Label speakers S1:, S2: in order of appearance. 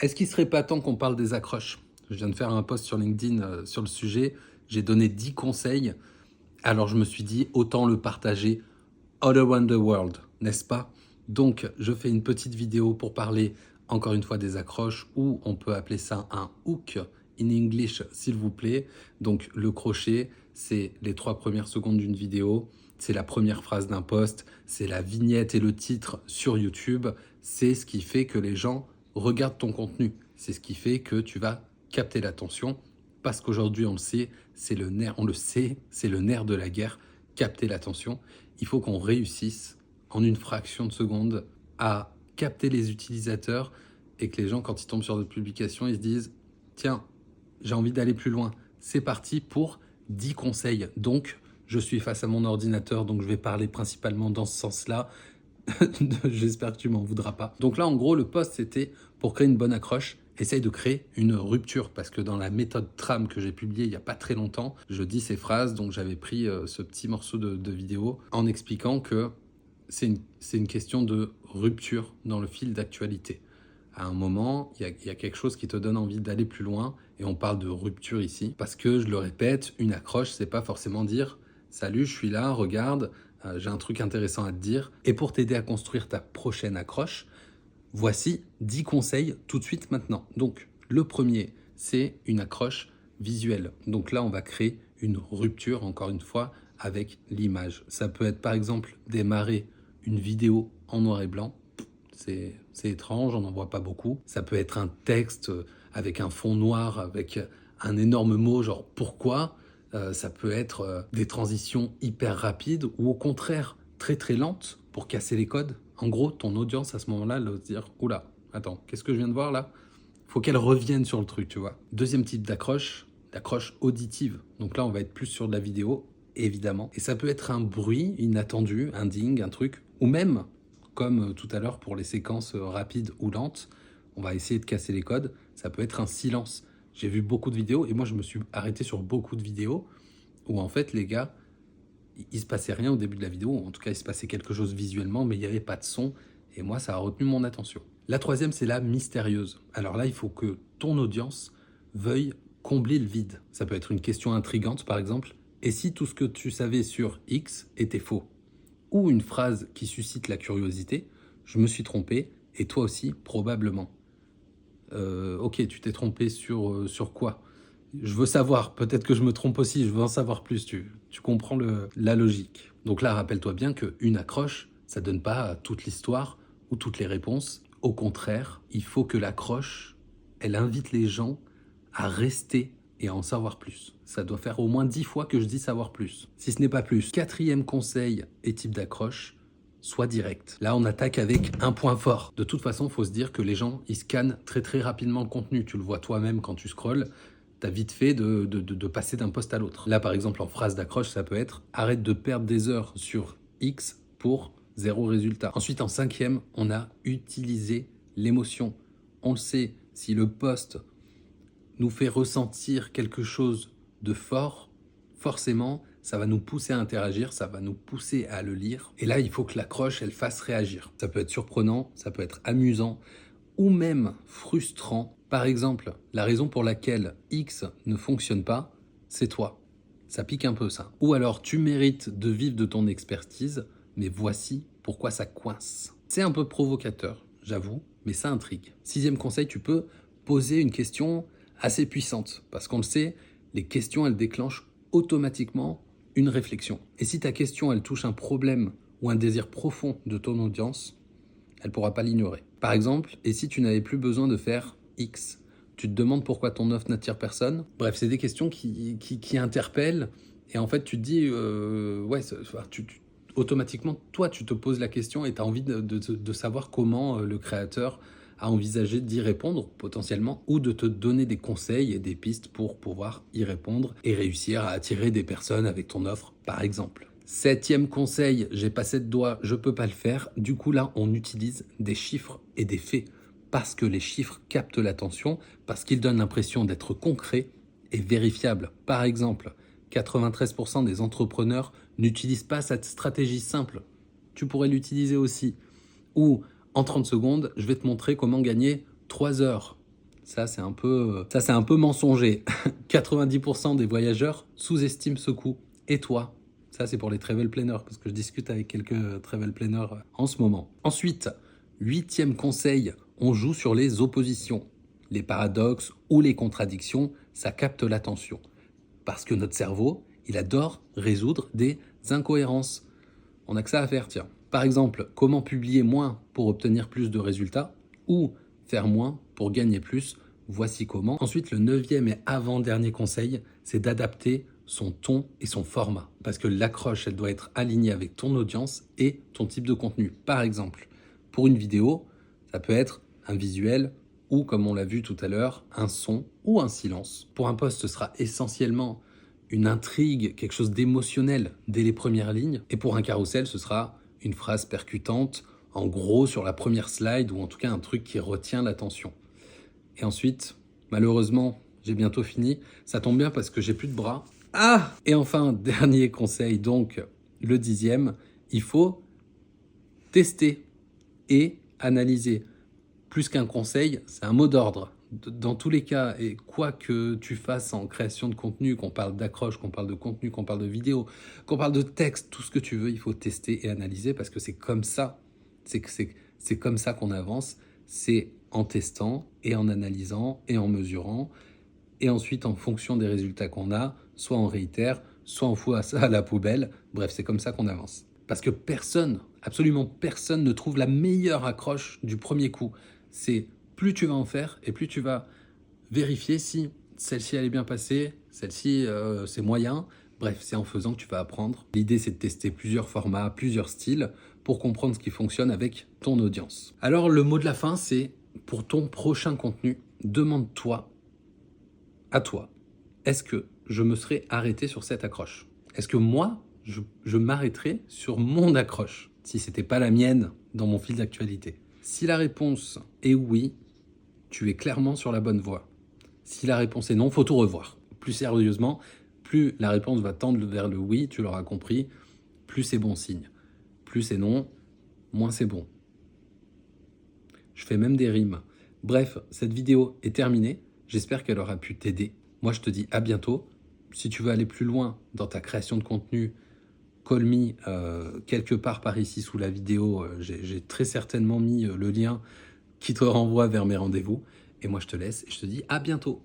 S1: Est-ce qu'il serait pas temps qu'on parle des accroches? Je viens de faire un post sur LinkedIn sur le sujet. J'ai donné 10 conseils. Alors je me suis dit, autant le partager all around the world, n'est-ce pas? Donc je fais une petite vidéo pour parler encore une fois des accroches, ou on peut appeler ça un hook in English, s'il vous plaît. Donc le crochet, c'est les 3 premières secondes d'une vidéo, c'est la première phrase d'un post, c'est la vignette et le titre sur YouTube. C'est ce qui fait que les gens regardent ton contenu. C'est ce qui fait que tu vas capter l'attention, parce qu'aujourd'hui, on le sait, c'est le nerf, on le sait, c'est le nerf de la guerre, capter l'attention. Il faut qu'on réussisse en une fraction de seconde à capter les utilisateurs, et que les gens, quand ils tombent sur notre publication, ils se disent « Tiens, j'ai envie d'aller plus loin. C'est parti pour 10 conseils. » Donc, je suis face à mon ordinateur, donc je vais parler principalement dans ce sens-là. J'espère que tu m'en voudras pas. Donc là, en gros, le post, c'était pour créer une bonne accroche. Essaye de créer une rupture, parce que dans la méthode Tram que j'ai publiée il n'y a pas très longtemps, je dis ces phrases, donc j'avais pris ce petit morceau de vidéo en expliquant que c'est une question de rupture dans le fil d'actualité. À un moment, il y a quelque chose qui te donne envie d'aller plus loin, et on parle de rupture ici, parce que, je le répète, une accroche, c'est pas forcément dire « Salut, je suis là, regarde, j'ai un truc intéressant à te dire ». Et pour t'aider à construire ta prochaine accroche, voici 10 conseils tout de suite maintenant. Donc, le premier, c'est une accroche visuelle. Donc là, on va créer une rupture, encore une fois, avec l'image. Ça peut être, par exemple, démarrer une vidéo en noir et blanc. C'est étrange, on n'en voit pas beaucoup. Ça peut être un texte avec un fond noir, avec un énorme mot, genre « pourquoi ?» Ça peut être des transitions hyper rapides, ou au contraire, très très lentes pour casser les codes. En gros, ton audience à ce moment-là, elle va se dire « Oula, attends, qu'est-ce que je viens de voir là ?» Faut qu'elle revienne sur le truc, tu vois. Deuxième type d'accroche, l'accroche auditive. Donc là, on va être plus sur de la vidéo, évidemment. Et ça peut être un bruit inattendu, un ding, un truc, ou même, comme tout à l'heure pour les séquences rapides ou lentes, on va essayer de casser les codes, ça peut être un silence. J'ai vu beaucoup de vidéos, et moi je me suis arrêté sur beaucoup de vidéos où en fait les gars, il se passait rien au début de la vidéo, en tout cas il se passait quelque chose visuellement, mais il n'y avait pas de son, et moi ça a retenu mon attention. La troisième, c'est la mystérieuse. Alors là, il faut que ton audience veuille combler le vide. Ça peut être une question intrigante, par exemple. Et si tout ce que tu savais sur X était faux? Ou une phrase qui suscite la curiosité. Je me suis trompé, et toi aussi, probablement. Ok, tu t'es trompé sur quoi? Je veux savoir, peut-être que je me trompe aussi, je veux en savoir plus, tu comprends la logique. Donc là, rappelle-toi bien qu'une accroche, ça donne pas toute l'histoire ou toutes les réponses. Au contraire, il faut que l'accroche, elle invite les gens à rester et à en savoir plus. Ça doit faire au moins 10 fois que je dis savoir plus, si ce n'est pas plus. Quatrième conseil et type d'accroche, sois direct. Là, on attaque avec un point fort. De toute façon, il faut se dire que les gens, ils scannent très très rapidement le contenu. Tu le vois toi-même quand tu scrolles. T'as vite fait de passer d'un post à l'autre. Là, par exemple, en phrase d'accroche, ça peut être « Arrête de perdre des heures sur X pour 0 résultat ». Ensuite, en cinquième, on a utilisé l'émotion. On le sait, si le post nous fait ressentir quelque chose de fort, forcément, ça va nous pousser à interagir, ça va nous pousser à le lire. Et là, il faut que l'accroche, elle fasse réagir. Ça peut être surprenant, ça peut être amusant, ou même frustrant. Par exemple, la raison pour laquelle X ne fonctionne pas, c'est toi. Ça pique un peu, ça. Ou alors, tu mérites de vivre de ton expertise, mais voici pourquoi ça coince. C'est un peu provocateur, j'avoue, mais ça intrigue. Sixième conseil, tu peux poser une question assez puissante, parce qu'on le sait, les questions, elles déclenchent automatiquement une réflexion. Et si ta question, elle touche un problème ou un désir profond de ton audience, elle ne pourra pas l'ignorer. Par exemple, et si tu n'avais plus besoin de faire X? Tu te demandes pourquoi ton offre n'attire personne? Bref, c'est des questions qui interpellent, et en fait, tu te dis, ouais, automatiquement, toi, tu te poses la question, et tu as envie de savoir comment le créateur a envisagé d'y répondre, potentiellement, ou de te donner des conseils et des pistes pour pouvoir y répondre et réussir à attirer des personnes avec ton offre, par exemple. Septième conseil, j'ai passé de doigts, je peux pas le faire. Du coup, là, on utilise des chiffres et des faits, parce que les chiffres captent l'attention, parce qu'ils donnent l'impression d'être concrets et vérifiables. Par exemple, 93% des entrepreneurs n'utilisent pas cette stratégie simple. Tu pourrais l'utiliser aussi. Ou, en 30 secondes, je vais te montrer comment gagner 3 heures. Ça, c'est un peu mensonger. 90% des voyageurs sous-estiment ce coût. Et toi? Ça, c'est pour les travel planners, parce que je discute avec quelques travel planners en ce moment. Ensuite, 8e conseil, on joue sur les oppositions. Les paradoxes ou les contradictions, ça capte l'attention. Parce que notre cerveau, il adore résoudre des incohérences. On n'a que ça à faire, tiens. Par exemple, comment publier moins pour obtenir plus de résultats ou faire moins pour gagner plus. Voici comment. Ensuite, le 9e et avant-dernier conseil, c'est d'adapter son ton et son format. Parce que l'accroche, elle doit être alignée avec ton audience et ton type de contenu. Par exemple, pour une vidéo, ça peut être un visuel ou, comme on l'a vu tout à l'heure, un son ou un silence. Pour un post, ce sera essentiellement une intrigue, quelque chose d'émotionnel dès les premières lignes. Et pour un carrousel, ce sera une phrase percutante, en gros sur la première slide, ou en tout cas un truc qui retient l'attention. Et ensuite, malheureusement, j'ai bientôt fini. Ça tombe bien parce que j'ai plus de bras. Ah! Et enfin, dernier conseil, donc le 10e, il faut tester et analyser. Plus qu'un conseil, c'est un mot d'ordre. Dans tous les cas, et quoi que tu fasses en création de contenu, qu'on parle d'accroche, qu'on parle de contenu, qu'on parle de vidéo, qu'on parle de texte, tout ce que tu veux, il faut tester et analyser parce que c'est comme ça, c'est comme ça qu'on avance. C'est en testant et en analysant et en mesurant. Et ensuite, en fonction des résultats qu'on a, soit on réitère, soit on fout ça à la poubelle. Bref, c'est comme ça qu'on avance. Parce que personne, absolument personne ne trouve la meilleure accroche du premier coup. C'est plus tu vas en faire et plus tu vas vérifier si celle-ci elle est bien passée, celle-ci c'est moyen. Bref, c'est en faisant que tu vas apprendre. L'idée, c'est de tester plusieurs formats, plusieurs styles pour comprendre ce qui fonctionne avec ton audience. Alors, le mot de la fin, c'est pour ton prochain contenu, demande-toi, à toi, est-ce que je me serais arrêté sur cette accroche? Est-ce que moi, je m'arrêterais sur mon accroche si c'était pas la mienne dans mon fil d'actualité? Si la réponse est oui, tu es clairement sur la bonne voie. Si la réponse est non, faut tout revoir. Plus sérieusement, plus la réponse va tendre vers le oui, tu l'auras compris, plus c'est bon signe. Plus c'est non, moins c'est bon. Je fais même des rimes. Bref, cette vidéo est terminée. J'espère qu'elle aura pu t'aider. Moi, je te dis à bientôt. Si tu veux aller plus loin dans ta création de contenu, call me quelque part par ici sous la vidéo. J'ai très certainement mis le lien qui te renvoie vers mes rendez-vous. Et moi, je te laisse et je te dis à bientôt.